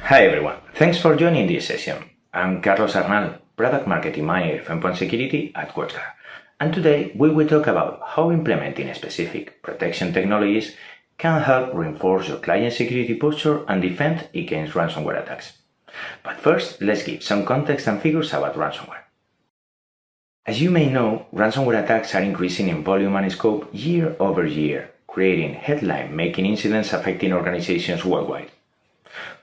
Hi everyone, thanks for joining this session. I'm Carlos Arnal, Product Marketing Manager for Endpoint Security at WatchGuard, and today we will talk about how implementing specific protection technologies can help reinforce your client security posture and defend against ransomware attacks. But first, let's give some context and figures about ransomware. As you may know, ransomware attacks are increasing in volume and scope year over year, creating headline-making incidents affecting organizations worldwide.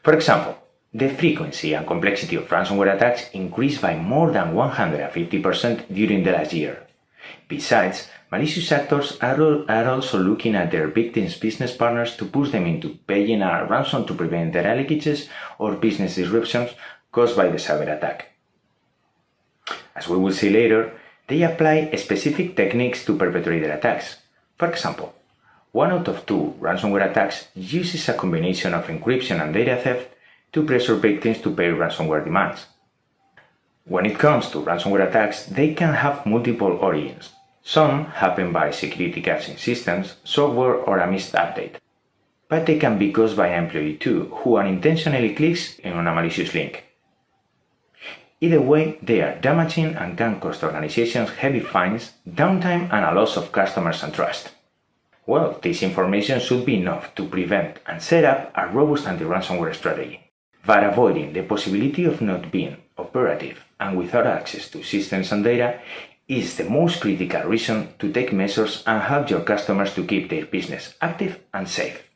For example, the frequency and complexity of ransomware attacks increased by more than 150% during the last year. Besides, malicious actors are also looking at their victims' business partners to push them into paying a ransom to prevent data leakages or business disruptions caused by the cyber attack. As we will see later, they apply specific techniques to perpetrate their attacks. For example, 1 out of 2 ransomware attacks uses a combination of encryption and data theft to pressure victims to pay ransomware demands. When it comes to ransomware attacks, they can have multiple origins. Some happen by security gaps in systems, software, or a missed update. But they can be caused by an employee too, who unintentionally clicks on a malicious link. Either way, they are damaging and can cost organizations heavy fines, downtime, and a loss of customers and trust. Well, this information should be enough to prevent and set up a robust anti-ransomware strategy. But avoiding the possibility of not being operative and without access to systems and data is the most critical reason to take measures and help your customers to keep their business active and safe.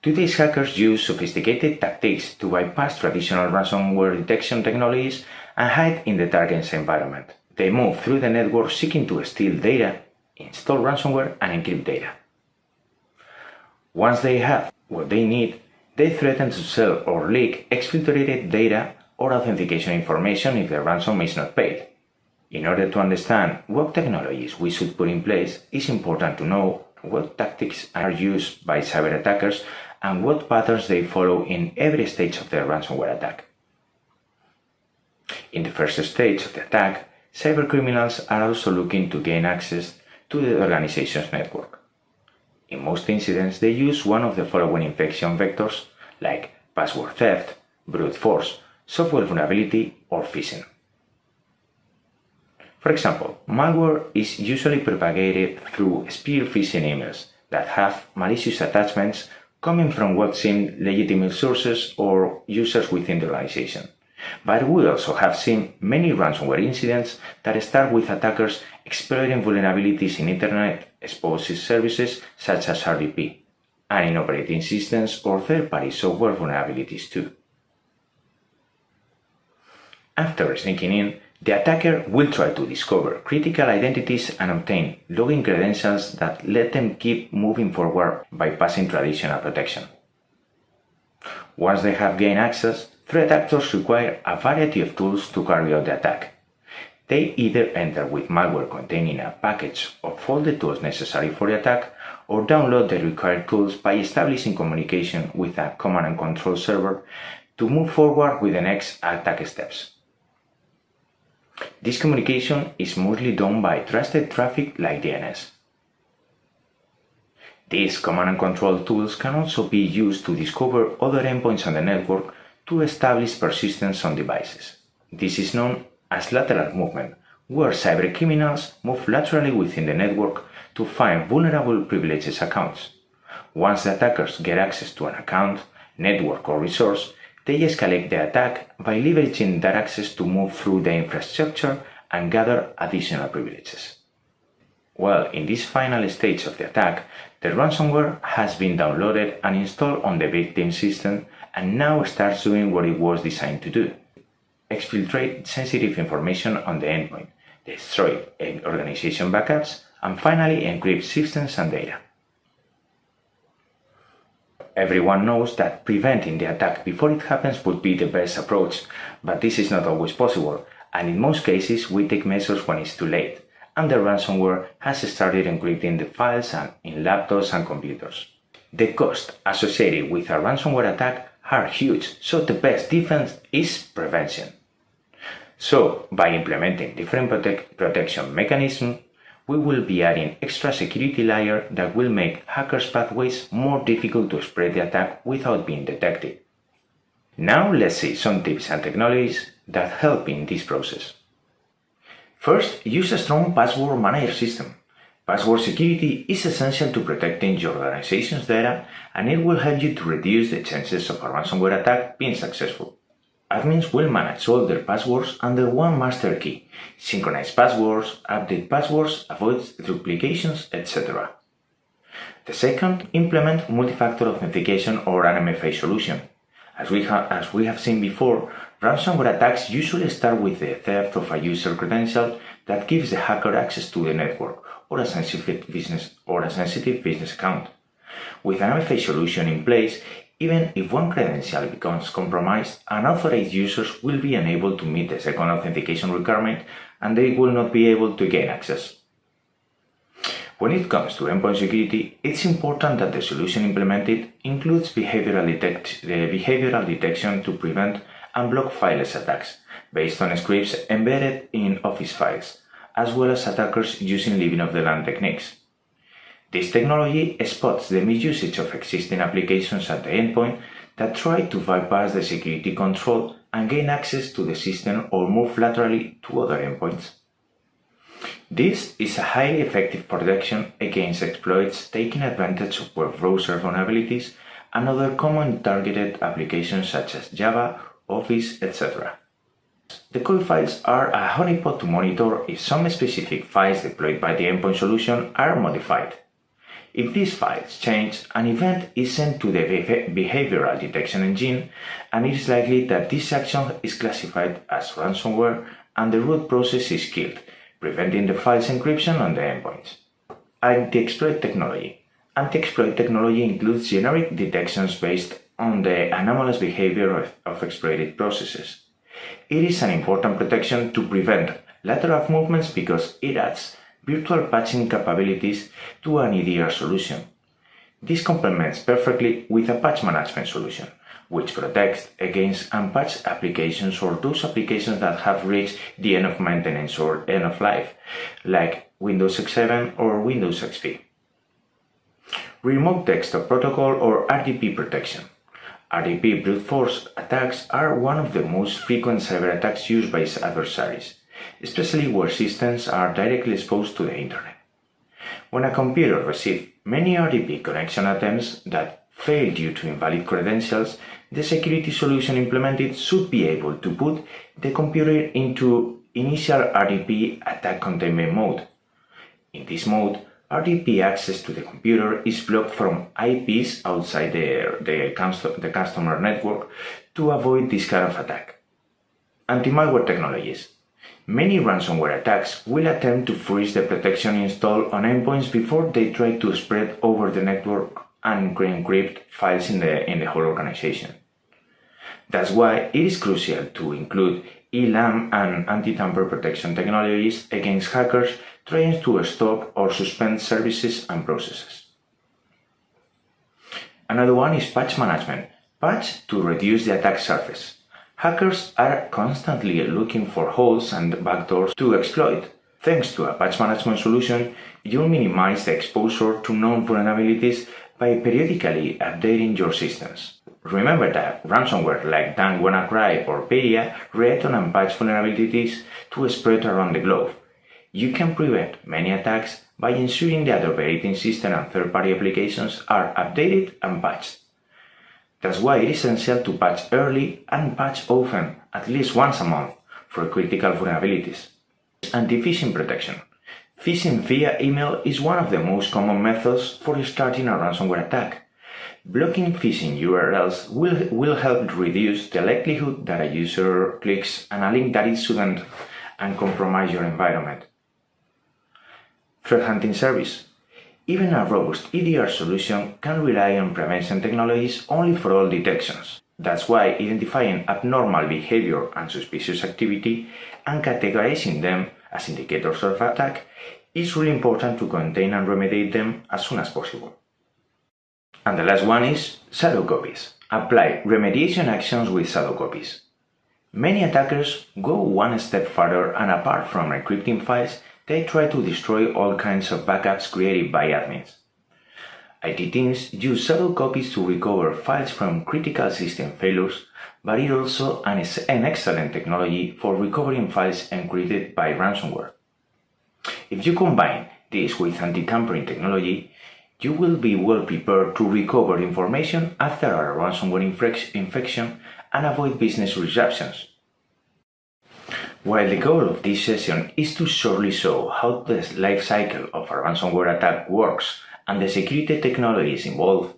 Today's hackers use sophisticated tactics to bypass traditional ransomware detection technologies and hide in the target's environment. They move through the network seeking to steal data, install ransomware, and encrypt data. Once they have what they need, they threaten to sell or leak exfiltrated data or authentication information if the ransom is not paid. In order to understand what technologies we should put in place, it's important to know what tactics are used by cyber attackers and what patterns they follow in every stage of their ransomware attack. In the first stage of the attack, cybercriminals are also looking to gain access to the organization's network. In most incidents, they use one of the following infection vectors, like password theft, brute force, software vulnerability, or phishing. For example, malware is usually propagated through spear phishing emails that have malicious attachments coming from what seem legitimate sources or users within the organization. But we also have seen many ransomware incidents that start with attackers exploiting vulnerabilities in Internet exposed services such as RDP, and in operating systems or third-party software vulnerabilities too. After sneaking in, the attacker will try to discover critical identities and obtain login credentials that let them keep moving forward bypassing traditional protection. Once they have gained access, threat actors require a variety of tools to carry out the attack. They either enter with malware containing a package of all the tools necessary for the attack, or download the required tools by establishing communication with a command and control server to move forward with the next attack steps. This communication is mostly done by trusted traffic like DNS. These command and control tools can also be used to discover other endpoints on the network to establish persistence on devices. This is known as lateral movement, where cybercriminals move laterally within the network to find vulnerable privileged accounts. Once the attackers get access to an account, network, or resource, they escalate the attack by leveraging that access to move through the infrastructure and gather additional privileges. Well, in this final stage of the attack, the ransomware has been downloaded and installed on the victim system and now starts doing what it was designed to do: exfiltrate sensitive information on the endpoint, destroy organization backups, and finally encrypt systems and data. Everyone knows that preventing the attack before it happens would be the best approach, but this is not always possible, and in most cases we take measures when it's too late, and the ransomware has started encrypting the files in laptops and computers. The costs associated with a ransomware attack are huge, so the best defense is prevention. So, by implementing different protection mechanisms, we will be adding extra security layer that will make hackers' pathways more difficult to spread the attack without being detected. Now let's see some tips and technologies that help in this process. First, use a strong password manager system. Password security is essential to protecting your organization's data, and it will help you to reduce the chances of a ransomware attack being successful. Admins will manage all their passwords under one master key, synchronize passwords, update passwords, avoid duplications, etc. The second, implement multi-factor authentication or an MFA solution. As we have seen before, ransomware attacks usually start with the theft of a user credential that gives the hacker access to the network or a sensitive business account. With an MFA solution in place, even if one credential becomes compromised, unauthorized users will be unable to meet the second authentication requirement and they will not be able to gain access. When it comes to endpoint security, it's important that the solution implemented includes behavioral detection to prevent and block fileless attacks based on scripts embedded in Office files, as well as attackers using living-of-the-land techniques. This technology spots the misusage of existing applications at the endpoint that try to bypass the security control and gain access to the system or move laterally to other endpoints. This is a highly effective protection against exploits taking advantage of web browser vulnerabilities and other common targeted applications such as Java, Office, etc. The code files are a honeypot to monitor if some specific files deployed by the endpoint solution are modified. If these files change, an event is sent to the behavioral detection engine, and it is likely that this action is classified as ransomware and the root process is killed, preventing the file's encryption on the endpoints. Anti-exploit technology. Anti-exploit technology includes generic detections based on the anomalous behavior of exploited processes. It is an important protection to prevent lateral movements because it adds virtual patching capabilities to an EDR solution. This complements perfectly with a patch management solution, which protects against unpatched applications or those applications that have reached the end of maintenance or end of life, like Windows X7 or Windows XP. Remote Desktop Protocol or RDP protection. RDP brute force attacks are one of the most frequent cyber attacks used by adversaries, especially where systems are directly exposed to the internet. When a computer receives many RDP connection attempts that fail due to invalid credentials, the security solution implemented should be able to put the computer into initial RDP attack containment mode. In this mode, RDP access to the computer is blocked from IPs outside the customer network to avoid this kind of attack. Anti-malware technologies. Many ransomware attacks will attempt to freeze the protection installed on endpoints before they try to spread over the network and encrypt files in the whole organization. That's why it is crucial to include ELAM and anti-tamper protection technologies against hackers trying to stop or suspend services and processes. Another one is patch management. Patch to reduce the attack surface. Hackers are constantly looking for holes and backdoors to exploit. Thanks to a patch management solution, you'll minimize the exposure to known vulnerabilities by periodically updating your systems. Remember that ransomware like Dan WannaCry or Pedia react on unpatched vulnerabilities to spread around the globe. You can prevent many attacks by ensuring that the operating system and third-party applications are updated and patched. That's why it is essential to patch early and patch often, at least once a month, for critical vulnerabilities. Anti-phishing protection. Phishing via email is one of the most common methods for starting a ransomware attack. Blocking phishing URLs will help reduce the likelihood that a user clicks on a link that is shouldn't and compromise your environment. Threat hunting service. Even a robust EDR solution can rely on prevention technologies only for all detections. That's why identifying abnormal behavior and suspicious activity and categorizing them as indicators of attack is really important to contain and remediate them as soon as possible. And the last one is shadow copies. Apply remediation actions with shadow copies. Many attackers go one step further and apart from encrypting files, they try to destroy all kinds of backups created by admins. IT teams use shadow copies to recover files from critical system failures, but it is also an excellent technology for recovering files encrypted by ransomware. If you combine this with anti-tampering technology, you will be well prepared to recover information after a ransomware infection and avoid business disruptions. While the goal of this session is to shortly show how the life cycle of a ransomware attack works and the security technologies involved,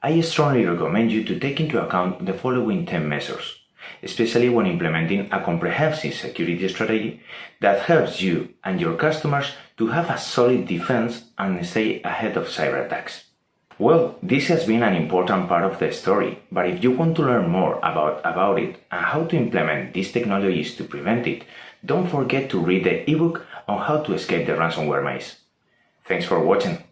I strongly recommend you to take into account the following 10 measures, especially when implementing a comprehensive security strategy that helps you and your customers to have a solid defense and stay ahead of cyber attacks. Well, this has been an important part of the story, but if you want to learn more about it and how to implement these technologies to prevent it, don't forget to read the ebook on how to escape the ransomware maze. Thanks for watching.